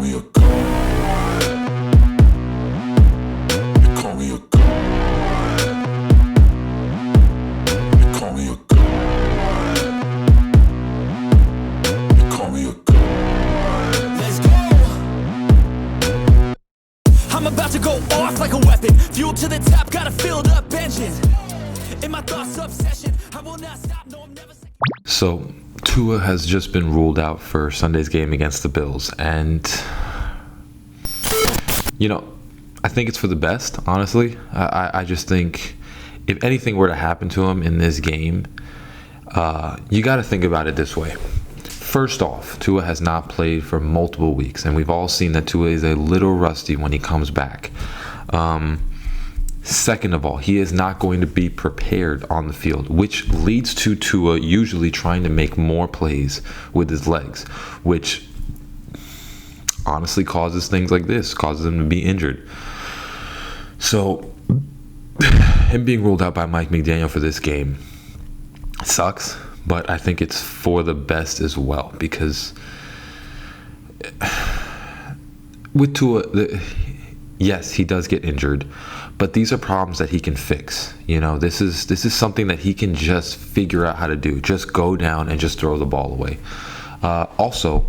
call me a god. They call me a god. They call me a god. They call me a god. Let's go. I'm about to go off like a weapon. Fuel to the top, got a filled up engine. In my thoughts obsession, I will not stop, no I'm never second. So Tua has just been ruled out for Sunday's game against the Bills, and I think it's for the best, honestly. I just think if anything were to happen to him in this game, you got to think about it this way. First off, Tua has not played for multiple weeks, and we've all seen that Tua is a little rusty when he comes back. Second of all, he is not going to be prepared on the field, which leads to Tua usually trying to make more plays with his legs, which honestly causes things like this, causes him to be injured. So him being ruled out by Mike McDaniel for this game sucks, but I think it's for the best as well, because with Tua, yes, he does get injured, but these are problems that he can fix. This is something that he can just figure out how to do. Just go down and just throw the ball away. Also,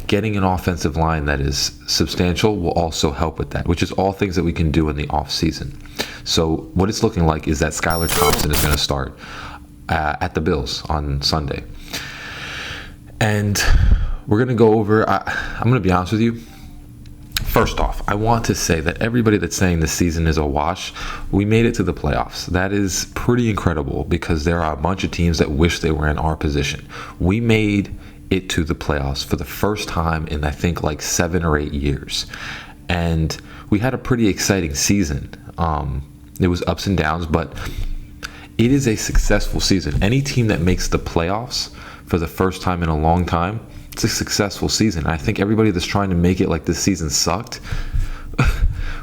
getting an offensive line that is substantial will also help with that, which is all things that we can do in the off season. So what it's looking like is that Skylar Thompson is going to start at the Bills on Sunday. And we're going to go over, I'm going to be honest with you. First off, I want to say that everybody that's saying this season is a wash, we made it to the playoffs. That is pretty incredible, because there are a bunch of teams that wish they were in our position. We made it to the playoffs for the first time in, I think, like 7 or 8 years. And we had a pretty exciting season. It was ups and downs, but it is a successful season. Any team that makes the playoffs for the first time in a long time, it's a successful season. I think everybody that's trying to make it like this season sucked.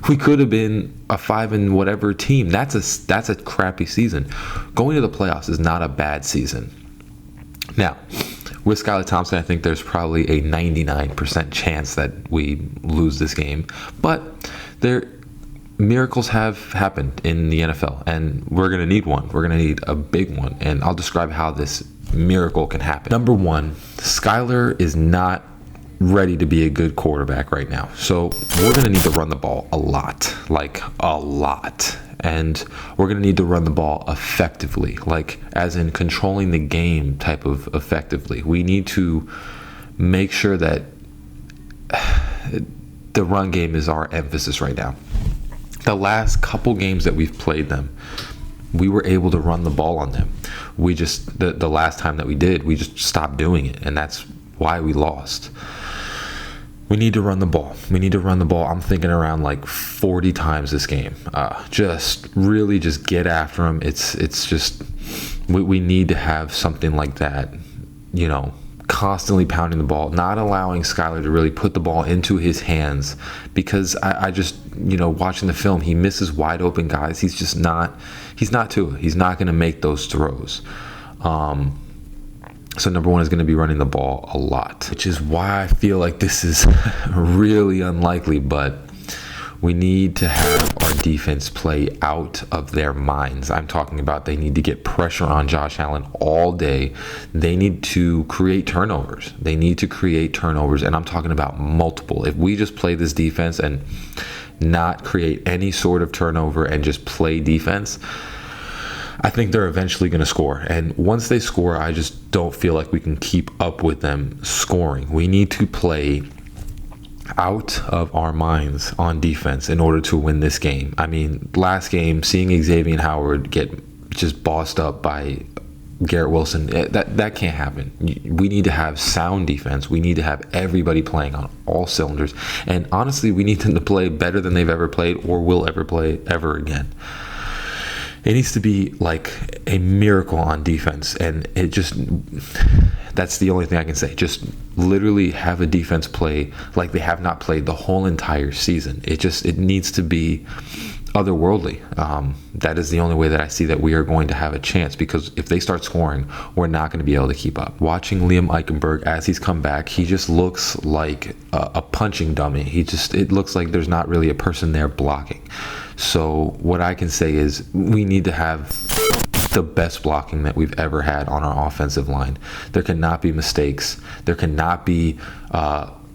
We could have been a 5 and whatever team. That's a crappy season. Going to the playoffs is not a bad season. Now, with Skylar Thompson, I think there's probably a 99% chance that we lose this game. But miracles have happened in the NFL, and we're going to need one. We're going to need a big one, and I'll describe how this miracle can happen. Number one, Skylar is not ready to be a good quarterback right now. So we're going to need to run the ball a lot, like a lot. And we're going to need to run the ball effectively, like as in controlling the game type of effectively. We need to make sure that the run game is our emphasis right now. The last couple games that we've played them, we were able to run the ball on them. We just, the last time that we did, we just stopped doing it, and that's why we lost. We need to run the ball. I'm thinking around like 40 times this game. Just get after them. It's just, we need to have something like that, constantly pounding the ball, not allowing Skylar to really put the ball into his hands, because I just, watching the film, he misses wide open guys. He's not Tua. He's not going to make those throws. So number one is going to be running the ball a lot, which is why I feel like this is really unlikely, but we need to have our defense play out of their minds. I'm talking about they need to get pressure on Josh Allen all day. They need to create turnovers. And I'm talking about multiple. If we just play this defense and not create any sort of turnover and just play defense, I think they're eventually going to score. And once they score, I just don't feel like we can keep up with them scoring. We need to play out of our minds on defense in order to win this game. I mean, last game, seeing Xavier Howard get just bossed up by Garrett Wilson, that can't happen. We need to have sound defense. We need to have everybody playing on all cylinders. And honestly, we need them to play better than they've ever played or will ever play ever again. It needs to be like a miracle on defense, and that's the only thing I can say. Just literally have a defense play like they have not played the whole entire season. It needs to be otherworldly. That is the only way that I see that we are going to have a chance, because if they start scoring, we're not going to be able to keep up. Watching Liam Eichenberg as he's come back, he just looks like a punching dummy. It looks like there's not really a person there blocking. So what I can say is we need to have the best blocking that we've ever had on our offensive line. There cannot be mistakes. There cannot be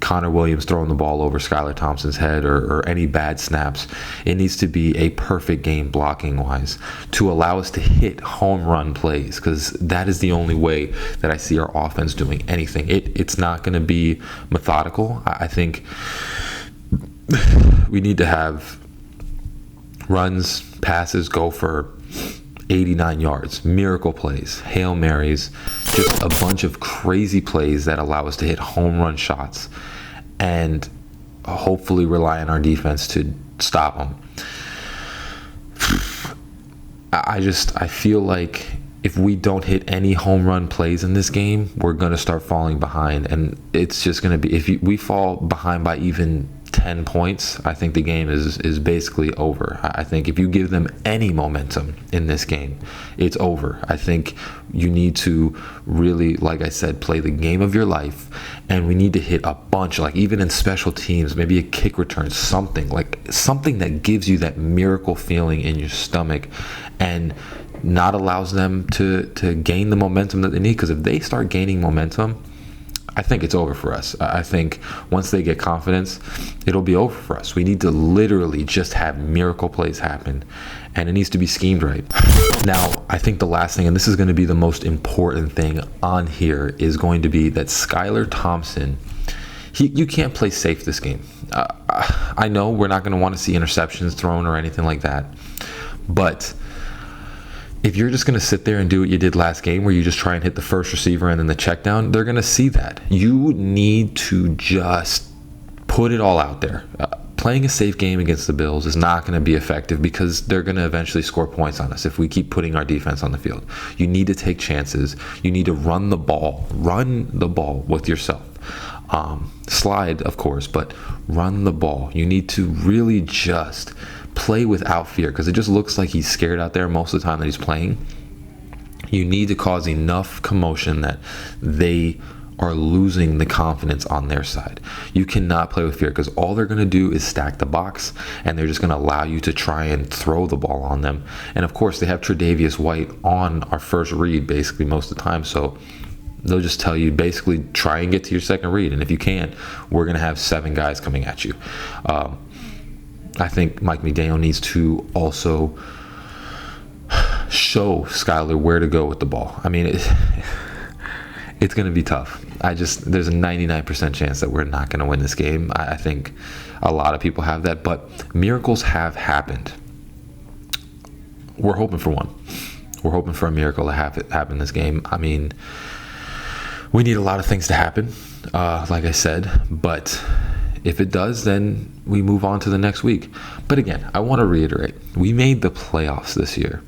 Connor Williams throwing the ball over Skylar Thompson's head or any bad snaps. It needs to be a perfect game blocking wise to allow us to hit home run plays, because that is the only way that I see our offense doing anything. It's not going to be methodical. I think we need to have runs, passes go for 89 yards, miracle plays, Hail Marys, just a bunch of crazy plays that allow us to hit home run shots and hopefully rely on our defense to stop them. I feel like if we don't hit any home run plays in this game, we're going to start falling behind, and it's just going to be, if we fall behind by even 10 points, I think the game is basically over. I think if you give them any momentum in this game, it's over. I think you need to really, like I said, play the game of your life, and we need to hit a bunch, like even in special teams, maybe a kick return, something that gives you that miracle feeling in your stomach and not allows them to gain the momentum that they need. Because if they start gaining momentum, I think it's over for us. I think once they get confidence, it'll be over for us. We need to literally just have miracle plays happen, and it needs to be schemed right. Now, I think the last thing, and this is going to be the most important thing on here, is going to be that Skylar Thompson, you can't play safe this game. I know we're not going to want to see interceptions thrown or anything like that, but if you're just going to sit there and do what you did last game, where you just try and hit the first receiver and then the check down, they're going to see that. You need to just put it all out there. Playing a safe game against the Bills is not going to be effective, because they're going to eventually score points on us if we keep putting our defense on the field. You need to take chances. You need to run the ball. Run the ball with yourself. Slide, of course, but run the ball. You need to really just play without fear, because it just looks like he's scared out there most of the time that he's playing. You need to cause enough commotion that they are losing the confidence on their side. You cannot play with fear, because all they're going to do is stack the box, and they're just going to allow you to try and throw the ball on them. And of course, they have Tre'Davious White on our first read basically most of the time, so they'll just tell you basically try and get to your second read, and if you can't, we're going to have 7 guys coming at you. I think Mike McDaniel needs to also show Skylar where to go with the ball. I mean, it's going to be tough. There's a 99% chance that we're not going to win this game. I think a lot of people have that, but miracles have happened. We're hoping for one. We're hoping for a miracle to happen this game. I mean, we need a lot of things to happen, like I said, but if it does, then we move on to the next week. But again, I want to reiterate, we made the playoffs this year.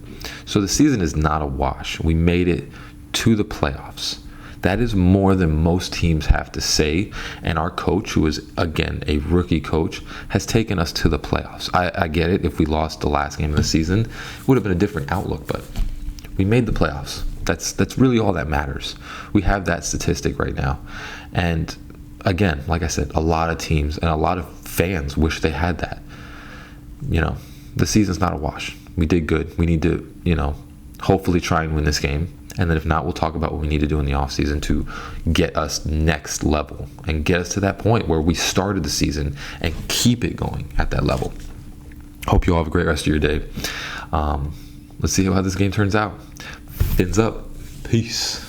So the season is not a wash. We made it to the playoffs. That is more than most teams have to say. And our coach, who is, again, a rookie coach, has taken us to the playoffs. I get it. If we lost the last game of the season, it would have been a different outlook. But we made the playoffs. That's really all that matters. We have that statistic right now. And again, like I said, a lot of teams and a lot of fans wish they had that. The season's not a wash. We did good. We need to, hopefully try and win this game. And then if not, we'll talk about what we need to do in the offseason to get us next level and get us to that point where we started the season and keep it going at that level. Hope you all have a great rest of your day. Let's see how this game turns out. Fins up. Peace.